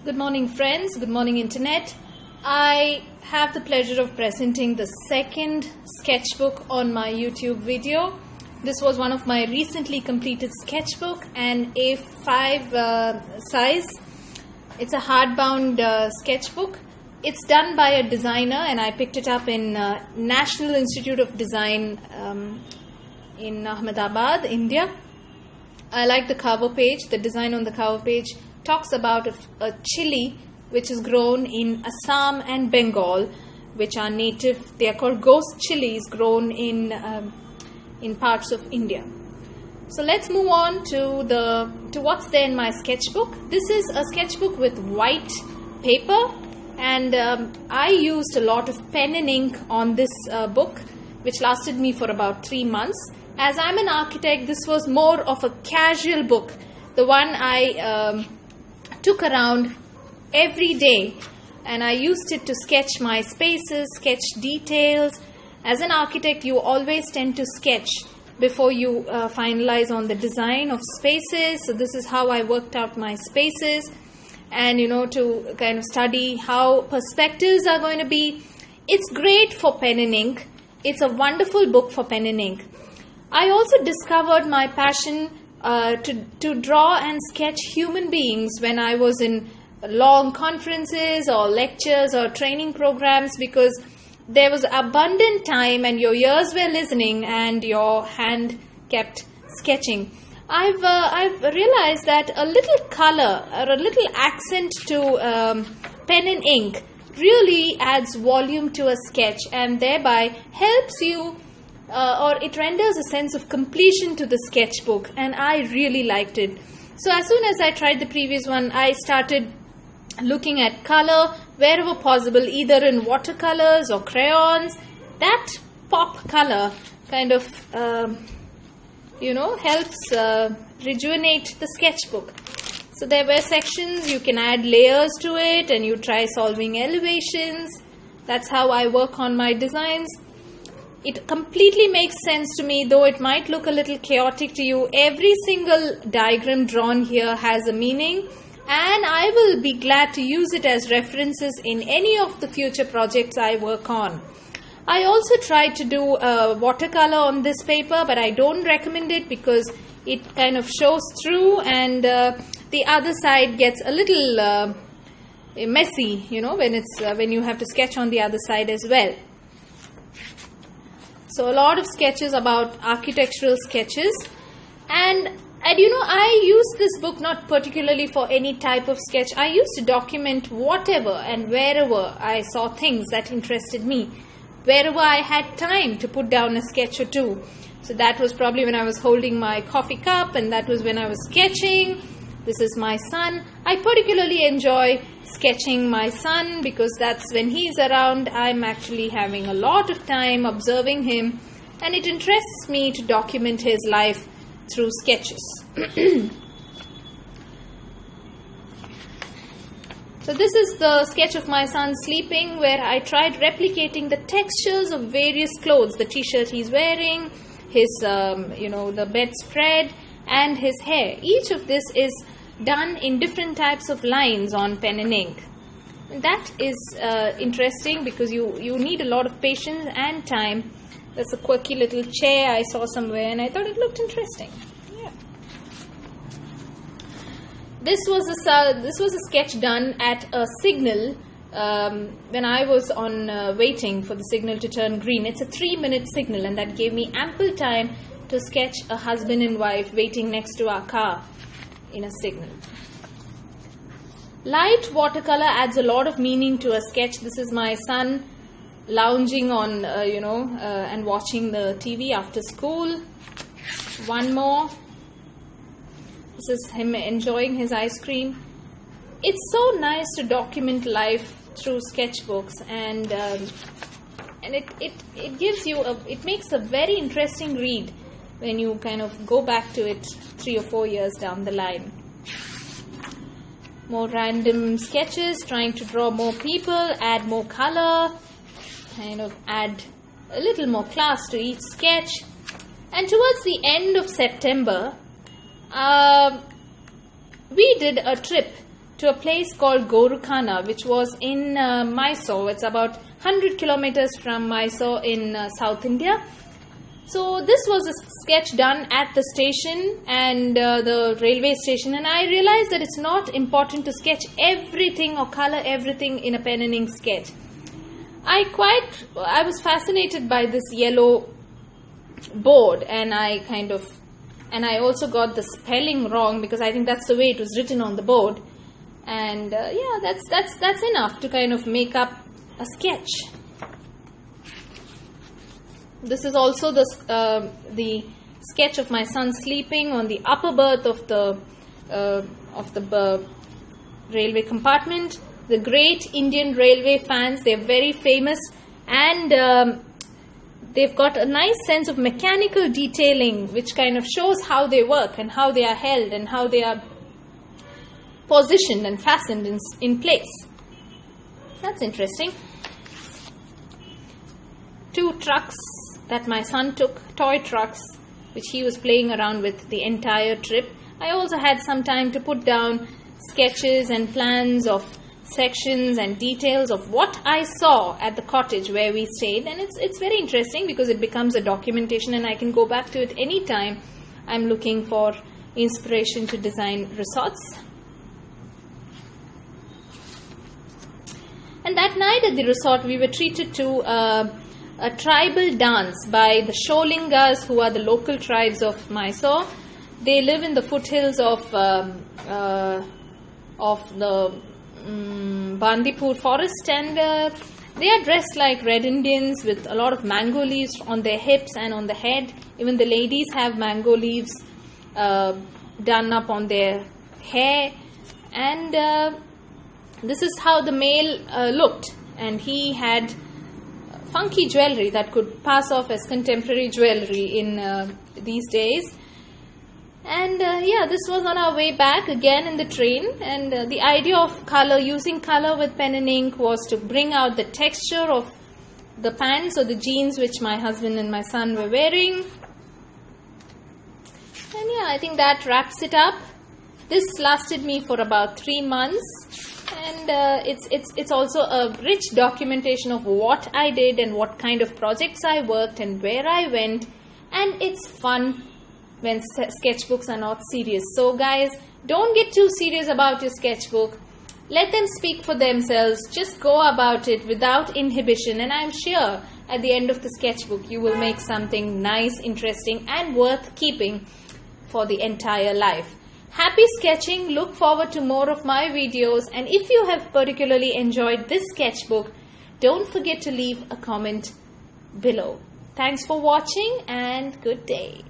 Good morning, friends. Good morning, Internet. I have the pleasure of presenting the second sketchbook on my YouTube video. This was one of my recently completed sketchbook, an A5 size. It's a hardbound sketchbook. It's done by a designer, and I picked it up in National Institute of Design in Ahmedabad, India. I like the cover page. The design on the cover page talks about a chili which is grown in Assam and Bengal, which are native. They are called ghost chilies, grown in parts of India. So let's move on to what's there in my sketchbook. This is a sketchbook with white paper, and I used a lot of pen and ink on this book, which lasted me for about 3 months. As I'm an architect, this was more of a casual book, the one I took around every day, and I used it to sketch my spaces, sketch details. As an architect, you always tend to sketch before you finalize on the design of spaces. So this is how I worked out my spaces, and to kind of study how perspectives are going to be. It's great for pen and ink. It's a wonderful book for pen and ink. I also discovered my passion to draw and sketch human beings when I was in long conferences or lectures or training programs, because there was abundant time and your ears were listening and your hand kept sketching. I've realized that a little color or a little accent to pen and ink really adds volume to a sketch, and thereby helps you or it renders a sense of completion to the sketchbook, and I really liked it. So as soon as I tried the previous one, I started looking at color wherever possible, either in watercolors or crayons. That pop color kind of helps rejuvenate the sketchbook. So there were sections, you can add layers to it, and you try solving elevations. That's how I work on my designs. It completely makes sense to me, though it might look a little chaotic to you. Every single diagram drawn here has a meaning, and I will be glad to use it as references in any of the future projects I work on. I also tried to do watercolor on this paper, but I don't recommend it because it kind of shows through, and the other side gets a little messy, when you have to sketch on the other side as well. So a lot of sketches about architectural sketches, and I use this book not particularly for any type of sketch. I used to document whatever and wherever I saw things that interested me, wherever I had time to put down a sketch or two. So that was probably when I was holding my coffee cup, and that was when I was sketching. This is my son. I particularly enjoy sketching my son because that's when he's around. I'm actually having a lot of time observing him, and it interests me to document his life through sketches. So this is the sketch of my son sleeping, where I tried replicating the textures of various clothes, the t-shirt he's wearing, his the bedspread, and his hair. Each of this is done in different types of lines on pen and ink. And that is interesting because you need a lot of patience and time. That's a quirky little chair I saw somewhere, and I thought it looked interesting. Yeah. This was a sketch done at a signal when I was on waiting for the signal to turn green. It's a 3-minute signal, and that gave me ample time to sketch a husband and wife waiting next to our car in a signal. Light watercolor adds a lot of meaning to a sketch. This is my son lounging on, and watching the TV after school. One more. This is him enjoying his ice cream. It's so nice to document life through sketchbooks, and it gives you it makes a very interesting read when you kind of go back to it 3 or 4 years down the line. More random sketches, trying to draw more people, add more color, kind of add a little more class to each sketch. And towards the end of September, we did a trip to a place called Gorukhana, which was in Mysore. It's about 100 kilometers from Mysore in South India. So this was a sketch done at the station and the railway station, and I realized that it's not important to sketch everything or color everything in a pen and ink sketch. I was fascinated by this yellow board, and I also got the spelling wrong, because I think that's the way it was written on the board. And yeah, that's enough to kind of make up a sketch. This is also the sketch of my son sleeping on the upper berth of the railway compartment. The great Indian railway fans, they're very famous, and they've got a nice sense of mechanical detailing, which kind of shows how they work and how they are held and how they are positioned and fastened in place. That's interesting. 2 trucks that my son took, toy trucks, which he was playing around with the entire trip. I also had some time to put down sketches and plans of sections and details of what I saw at the cottage where we stayed, and it's very interesting because it becomes a documentation, and I can go back to it anytime I'm looking for inspiration to design resorts. And that night at the resort, we were treated to a tribal dance by the Sholingas, who are the local tribes of Mysore. They live in the foothills of the Bandipur forest, and they are dressed like Red Indians with a lot of mango leaves on their hips and on the head. Even the ladies have mango leaves done up on their hair, and this is how the male looked, and he had funky jewelry that could pass off as contemporary jewelry in these days. And yeah, this was on our way back again in the train, and the idea of color, using color with pen and ink, was to bring out the texture of the pants or the jeans which my husband and my son were wearing. And yeah, I think that wraps it up. This lasted me for about 3 months, and it's also a rich documentation of what I did and what kind of projects I worked and where I went, and it's fun when sketchbooks are not serious. So guys, don't get too serious about your sketchbook. Let them speak for themselves. Just go about it without inhibition, and I'm sure at the end of the sketchbook you will make something nice, interesting, and worth keeping for the entire life. Happy sketching. Look forward to more of my videos, and if you have particularly enjoyed this sketchbook, don't forget to leave a comment below. Thanks for watching, and good day.